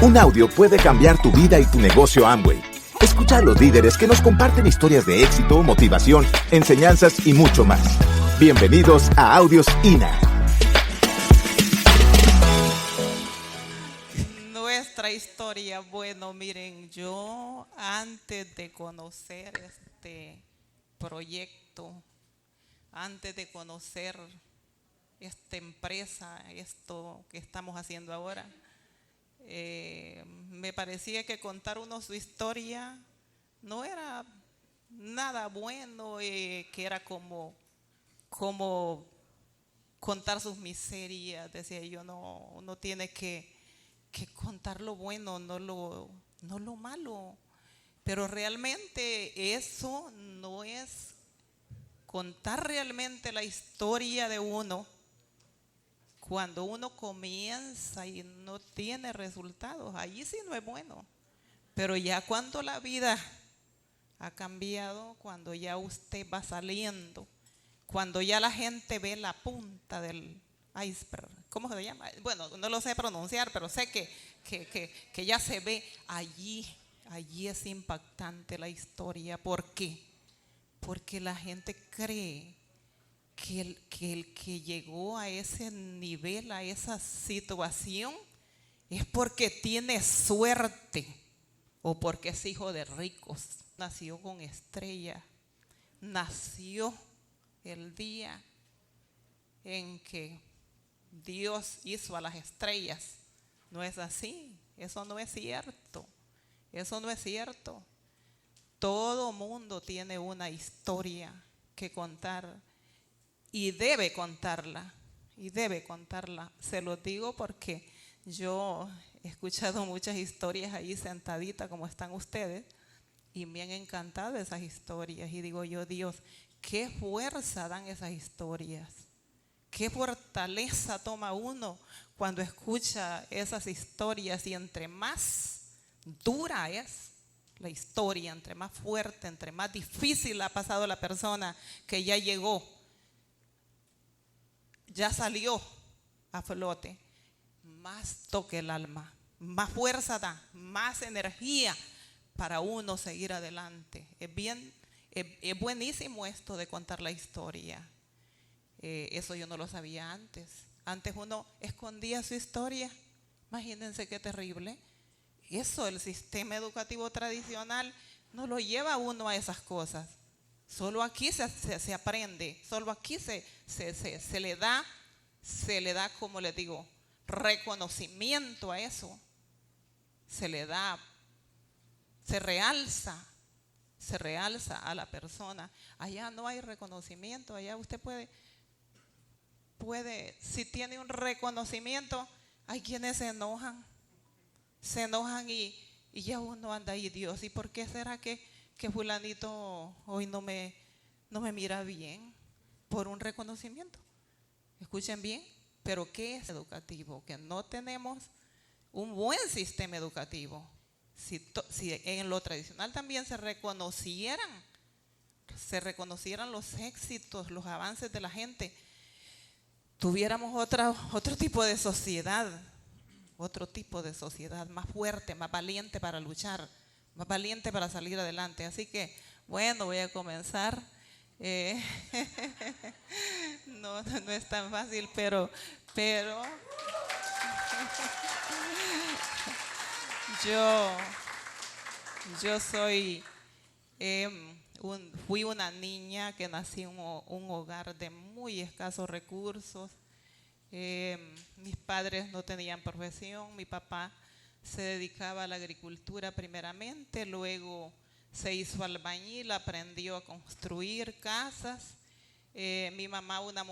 Un audio puede cambiar tu vida y tu negocio Amway. Escucha a los líderes que nos comparten historias de éxito, motivación, enseñanzas y mucho más. Bienvenidos a Audios INA. Nuestra historia, bueno, miren, yo antes de conocer este proyecto, antes de conocer esta empresa, esto que estamos haciendo ahora, me parecía que contar uno su historia no era nada bueno, que era como contar sus miserias. Decía yo, no, uno tiene que contar lo bueno, no lo malo. Pero realmente eso no es contar realmente la historia de uno. Cuando uno comienza y no tiene resultados, allí sí no es bueno. Pero ya cuando la vida ha cambiado, cuando ya usted va saliendo, cuando ya la gente ve la punta del iceberg, ¿cómo se llama? Bueno, no lo sé pronunciar, pero sé que ya se ve allí es impactante la historia. ¿Por qué? Porque la gente cree que el que llegó a ese nivel, a esa situación, es porque tiene suerte o porque es hijo de ricos. Nació con estrella, nació el día en que Dios hizo a las estrellas. No es así, eso no es cierto, eso no es cierto. Todo mundo tiene una historia que contar. Y debe contarla, Se lo digo porque yo he escuchado muchas historias ahí sentadita como están ustedes y me han encantado esas historias. Y digo yo, Dios, qué fuerza dan esas historias, qué fortaleza toma uno cuando escucha esas historias. Y entre más dura es la historia, entre más fuerte, entre más difícil ha pasado la persona que ya llegó, ya salió a flote, más toca el alma, más fuerza da, más energía para uno seguir adelante. Es buenísimo esto de contar la historia. Eso yo no lo sabía antes. Antes uno escondía su historia. Imagínense qué terrible. Eso, el sistema educativo tradicional no lo lleva a uno a esas cosas. Solo aquí se aprende, solo aquí se le da, como les digo, reconocimiento a eso. Se le da, se realza a la persona. Allá no hay reconocimiento, allá usted puede, si tiene un reconocimiento, hay quienes se enojan y ya uno anda ahí, Dios, ¿y por qué será que fulanito hoy no me mira bien? Por un reconocimiento. Escuchen bien, pero ¿qué es educativo? Que no tenemos un buen sistema educativo. Si en lo tradicional también se reconocieran los éxitos, los avances de la gente, tuviéramos otro tipo de sociedad, más fuerte, más valiente para luchar, más valiente para salir adelante. Así que, bueno, voy a comenzar. No es tan fácil, pero yo soy, fui una niña que nací en un hogar de muy escasos recursos. Mis padres no tenían profesión. Mi papá se dedicaba a la agricultura primeramente, luego se hizo albañil, aprendió a construir casas. Mi mamá, una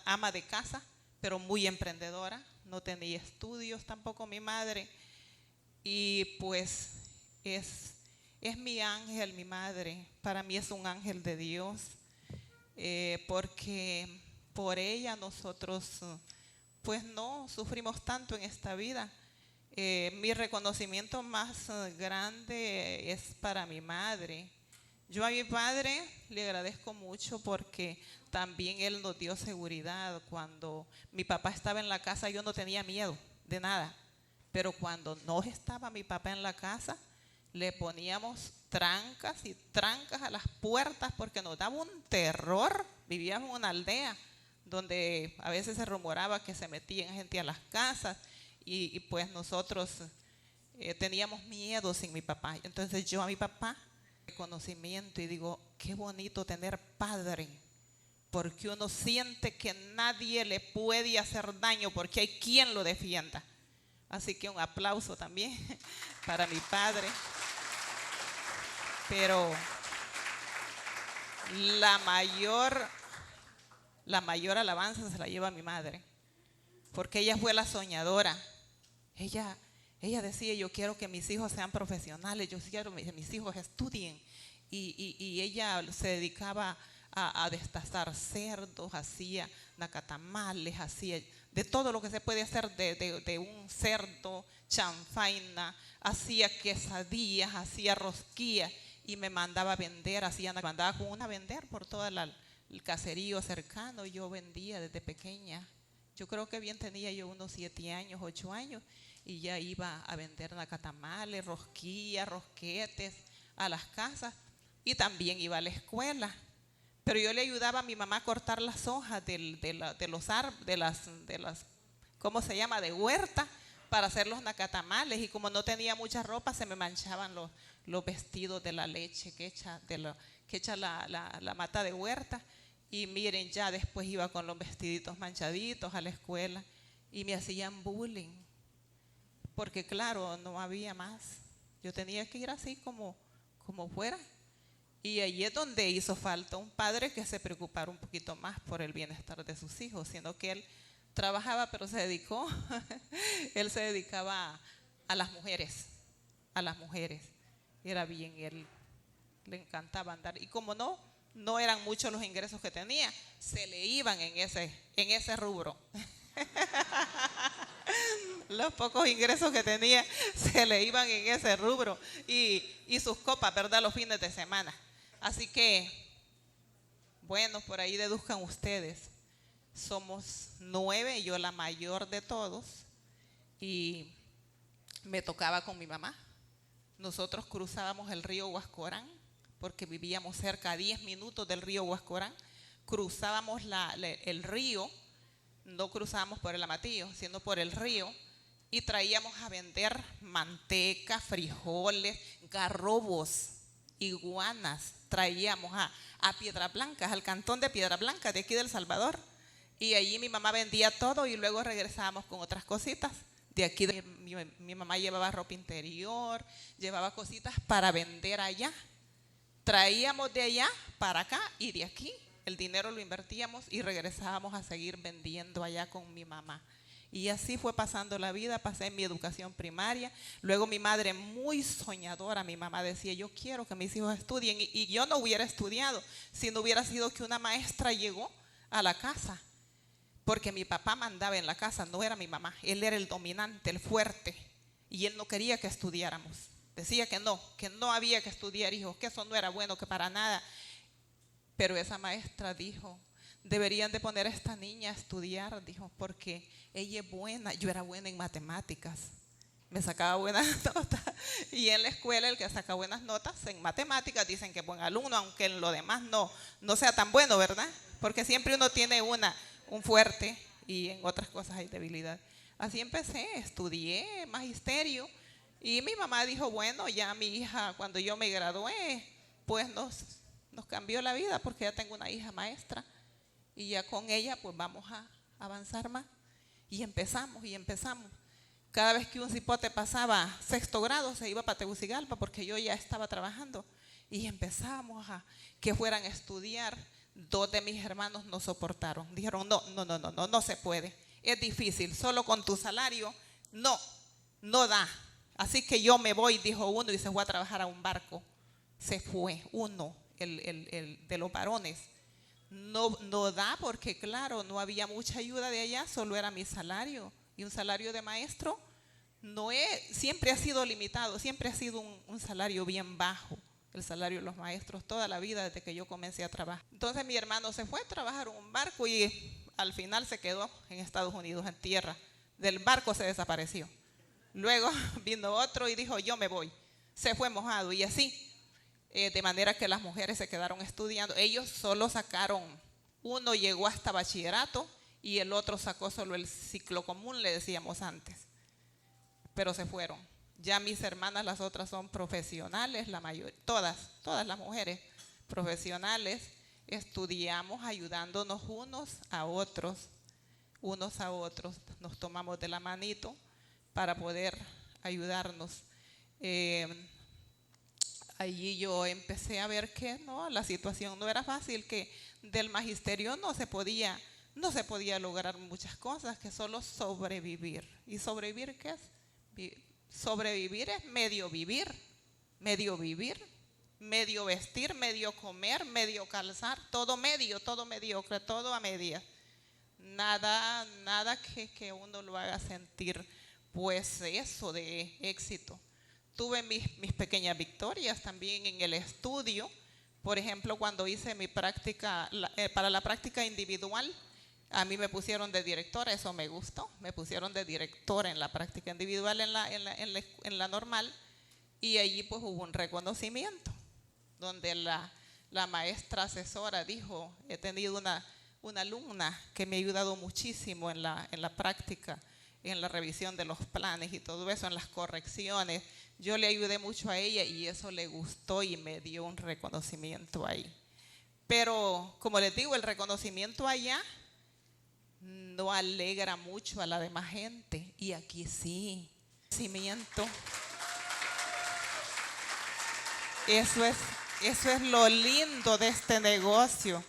ama de casa, pero muy emprendedora, no tenía estudios tampoco mi madre. Y pues es mi ángel, mi madre. Para mí es un ángel de Dios, porque por ella nosotros pues no sufrimos tanto en esta vida. Mi reconocimiento más grande es para mi madre. Yo a mi padre le agradezco mucho porque también él nos dio seguridad. Cuando mi papá estaba en la casa yo no tenía miedo de nada. Pero cuando no estaba mi papá en la casa, le poníamos trancas y trancas a las puertas porque nos daba un terror. Vivíamos en una aldea donde a veces se rumoraba que se metían gente a las casas y pues nosotros teníamos miedo sin mi papá. Entonces yo a mi papá reconocimiento y digo, qué bonito tener padre, porque uno siente que nadie le puede hacer daño porque hay quien lo defienda. Así que un aplauso también para mi padre. Pero la mayor alabanza se la lleva mi madre, porque ella fue la soñadora. Ella decía, yo quiero que mis hijos sean profesionales, yo quiero que mis hijos estudien. Y ella se dedicaba a destazar cerdos, hacía nacatamales, hacía de todo lo que se puede hacer de un cerdo, chanfaina, hacía quesadillas, hacía rosquillas y me mandaba a vender, me mandaba con una a vender por todo el caserío cercano. Yo vendía desde pequeña. Yo creo que bien tenía yo unos 7 años, 8 años y ya iba a vender nacatamales, rosquillas, rosquetes a las casas y también iba a la escuela. Pero yo le ayudaba a mi mamá a cortar las hojas de las ¿cómo se llama? De huerta para hacer los nacatamales. Y como no tenía mucha ropa, se me manchaban los vestidos de la leche que echa la mata de huerta. Y miren, ya después iba con los vestiditos manchaditos a la escuela y me hacían bullying. Porque claro, no había más. Yo tenía que ir así como fuera. Y allí es donde hizo falta un padre que se preocupara un poquito más por el bienestar de sus hijos, sino que él trabajaba, pero él se dedicaba a las mujeres, Era bien, él le encantaba andar. Y como no eran muchos los ingresos que tenía, se le iban en ese rubro. Los pocos ingresos que tenía se le iban en ese rubro y sus copas, ¿verdad? Los fines de semana. Así que, bueno, por ahí deduzcan ustedes. Somos 9, yo la mayor de todos y me tocaba con mi mamá. Nosotros cruzábamos el río Huascorán porque vivíamos cerca a 10 minutos del río Huascorán. Cruzábamos el río, no cruzábamos por el Amatillo, sino por el río. Y traíamos a vender manteca, frijoles, garrobos, iguanas. Traíamos a Piedras Blancas, al cantón de Piedras Blancas, de aquí de El Salvador. Y allí mi mamá vendía todo y luego regresábamos con otras cositas. De aquí mi mamá llevaba ropa interior, llevaba cositas para vender allá. Traíamos de allá para acá y de aquí el dinero lo invertíamos y regresábamos a seguir vendiendo allá con mi mamá. Y así fue pasando la vida, pasé mi educación primaria. Luego mi madre, muy soñadora, mi mamá decía, yo quiero que mis hijos estudien. Y yo no hubiera estudiado si no hubiera sido que una maestra llegó a la casa. Porque mi papá mandaba en la casa, no era mi mamá. Él era el dominante, el fuerte. Y él no quería que estudiáramos. Decía que no había que estudiar, hijos, que eso no era bueno, que para nada. Pero esa maestra dijo, deberían de poner a esta niña a estudiar, dijo, porque ella es buena. Yo era buena en matemáticas, me sacaba buenas notas. Y en la escuela el que saca buenas notas en matemáticas dicen que es buen alumno, aunque en lo demás no sea tan bueno, ¿verdad? Porque siempre uno tiene un fuerte y en otras cosas hay debilidad. Así empecé, estudié magisterio y mi mamá dijo, bueno, ya mi hija, cuando yo me gradué, pues nos cambió la vida porque ya tengo una hija maestra. Y ya con ella pues vamos a avanzar más. Y empezamos. Cada vez que un cipote pasaba 6º grado se iba para Tegucigalpa porque yo ya estaba trabajando. Y empezamos a que fueran a estudiar. 2 de mis hermanos no soportaron. Dijeron, no se puede. Es difícil, solo con tu salario no da. Así que yo me voy, dijo uno, y se fue a trabajar a un barco. Se fue uno, el de los varones. No da porque claro, no había mucha ayuda de allá, solo era mi salario. Y un salario de maestro siempre ha sido limitado, siempre ha sido un salario bien bajo. El salario de los maestros toda la vida desde que yo comencé a trabajar. Entonces mi hermano se fue a trabajar en un barco y al final se quedó en Estados Unidos en tierra. Del barco se desapareció. Luego vino otro y dijo, yo me voy. Se fue mojado y así. De manera que las mujeres se quedaron estudiando. Ellos solo sacaron, uno llegó hasta bachillerato y el otro sacó solo el ciclo común, le decíamos antes. Pero se fueron. Ya mis hermanas, las otras son profesionales, la mayoría, todas las mujeres profesionales. Estudiamos ayudándonos unos a otros, nos tomamos de la manito para poder ayudarnos. Allí yo empecé a ver que no, la situación no era fácil, que del magisterio no se podía lograr muchas cosas, que solo sobrevivir. ¿Y sobrevivir qué es? Sobrevivir es medio vivir, medio vestir, medio comer, medio calzar, todo mediocre, todo a medias. Nada que uno lo haga sentir pues eso de éxito. Tuve mis pequeñas victorias también en el estudio. Por ejemplo, cuando hice mi práctica, para la práctica individual, a mí me pusieron de directora, eso me gustó. Me pusieron de directora en la práctica individual en la normal, y allí pues hubo un reconocimiento donde la maestra asesora dijo, he tenido una alumna que me ha ayudado muchísimo en la práctica, en la revisión de los planes y todo eso, en las correcciones. Yo le ayudé mucho a ella y eso le gustó y me dio un reconocimiento ahí. Pero como les digo, el reconocimiento allá no alegra mucho a la demás gente, y aquí sí. Eso es lo lindo de este negocio,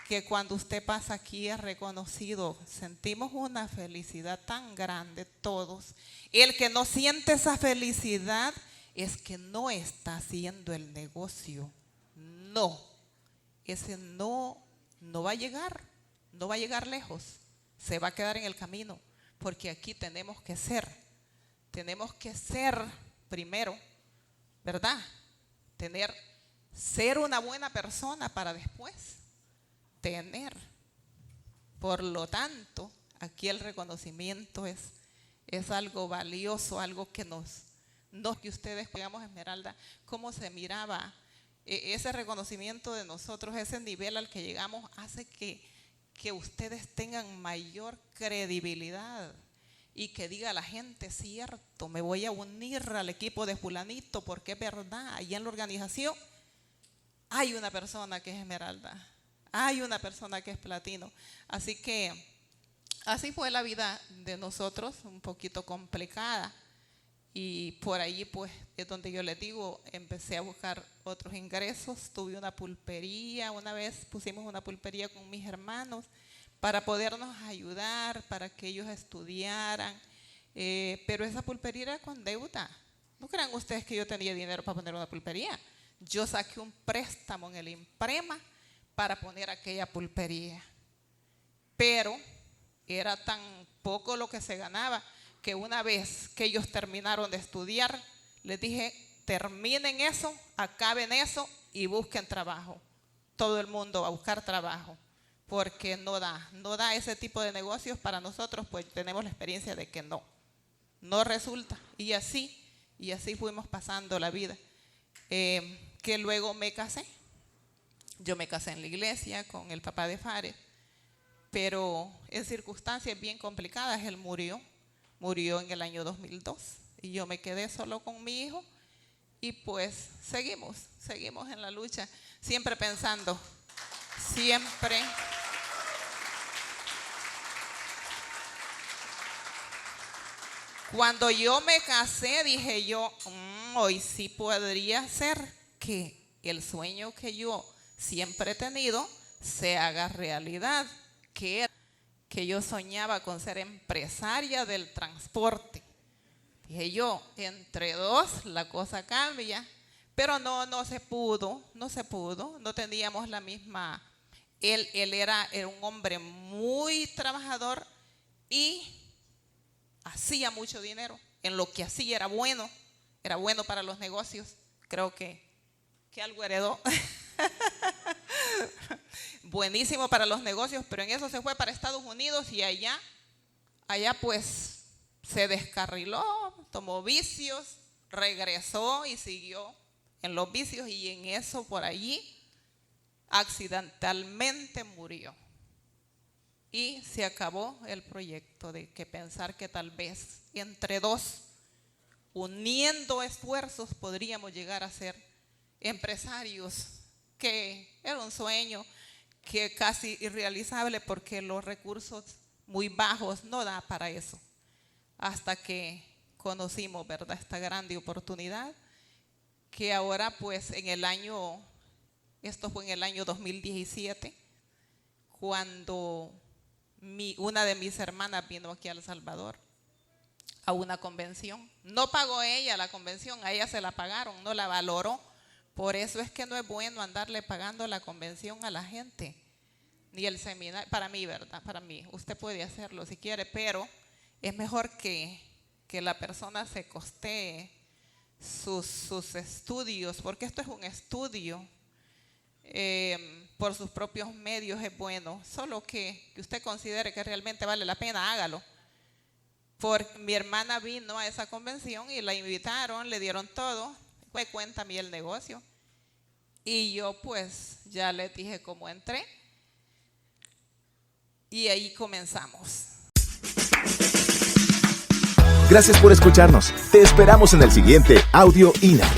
que cuando usted pasa aquí es reconocido. Sentimos una felicidad tan grande todos. El que no siente esa felicidad es que no está haciendo el negocio. No, ese no va a llegar, no va a llegar lejos, se va a quedar en el camino, porque aquí tenemos que ser primero, ¿verdad? Ser una buena persona para después tener. Por lo tanto, aquí el reconocimiento es algo valioso, algo que que ustedes, digamos, Esmeralda, cómo se miraba ese reconocimiento de nosotros, ese nivel al que llegamos, hace que ustedes tengan mayor credibilidad y que diga la gente, cierto, me voy a unir al equipo de fulanito, porque es verdad, allá en la organización hay una persona que es Esmeralda, hay una persona que es platino. Así que así fue la vida de nosotros, un poquito complicada. Y por ahí pues es donde yo les digo, empecé a buscar otros ingresos. Tuve una pulpería, una vez pusimos una pulpería con mis hermanos para podernos ayudar, para que ellos estudiaran. Pero esa pulpería era con deuda. No crean ustedes que yo tenía dinero para poner una pulpería. Yo saqué un préstamo en el Imprema para poner aquella pulpería. Pero era tan poco lo que se ganaba que una vez que ellos terminaron de estudiar, les dije, terminen eso, acaben eso y busquen trabajo. Todo el mundo a buscar trabajo, porque no da ese tipo de negocios para nosotros, pues tenemos la experiencia de que no resulta. Y así fuimos pasando la vida. Que luego me casé. Yo me casé en la iglesia con el papá de Fares, pero en circunstancias bien complicadas. Él murió en el año 2002 y yo me quedé solo con mi hijo, y pues seguimos en la lucha, siempre pensando, Cuando yo me casé dije yo, hoy sí podría ser que el sueño que yo siempre he tenido se haga realidad, que yo soñaba con ser empresaria del transporte. Dije yo, entre dos la cosa cambia, pero no se pudo, no teníamos la misma. Él era un hombre muy trabajador y hacía mucho dinero. En lo que hacía era bueno para los negocios. Creo que algo heredó. Buenísimo para los negocios, pero en eso se fue para Estados Unidos, y allá pues se descarriló, tomó vicios, regresó y siguió en los vicios, y en eso por allí accidentalmente murió. Y se acabó el proyecto de que pensar que tal vez entre dos, uniendo esfuerzos, podríamos llegar a ser empresarios, que era un sueño que casi irrealizable porque los recursos muy bajos no da para eso. Hasta que conocimos, ¿verdad?, esta grande oportunidad, que ahora pues esto fue en el año 2017, cuando una de mis hermanas vino aquí a El Salvador a una convención. No pagó ella la convención, a ella se la pagaron, no la valoró. Por eso es que no es bueno andarle pagando la convención a la gente, ni el seminario. Para mí, ¿verdad? Para mí, usted puede hacerlo si quiere, pero es mejor que la persona se costee sus estudios, porque esto es un estudio por sus propios medios. Es bueno, solo que usted considere que realmente vale la pena, hágalo. Porque mi hermana vino a esa convención y la invitaron, le dieron todo, fue cuéntame el negocio, y yo pues ya les dije cómo entré, y ahí comenzamos. Gracias por escucharnos. Te esperamos en el siguiente Audio INA.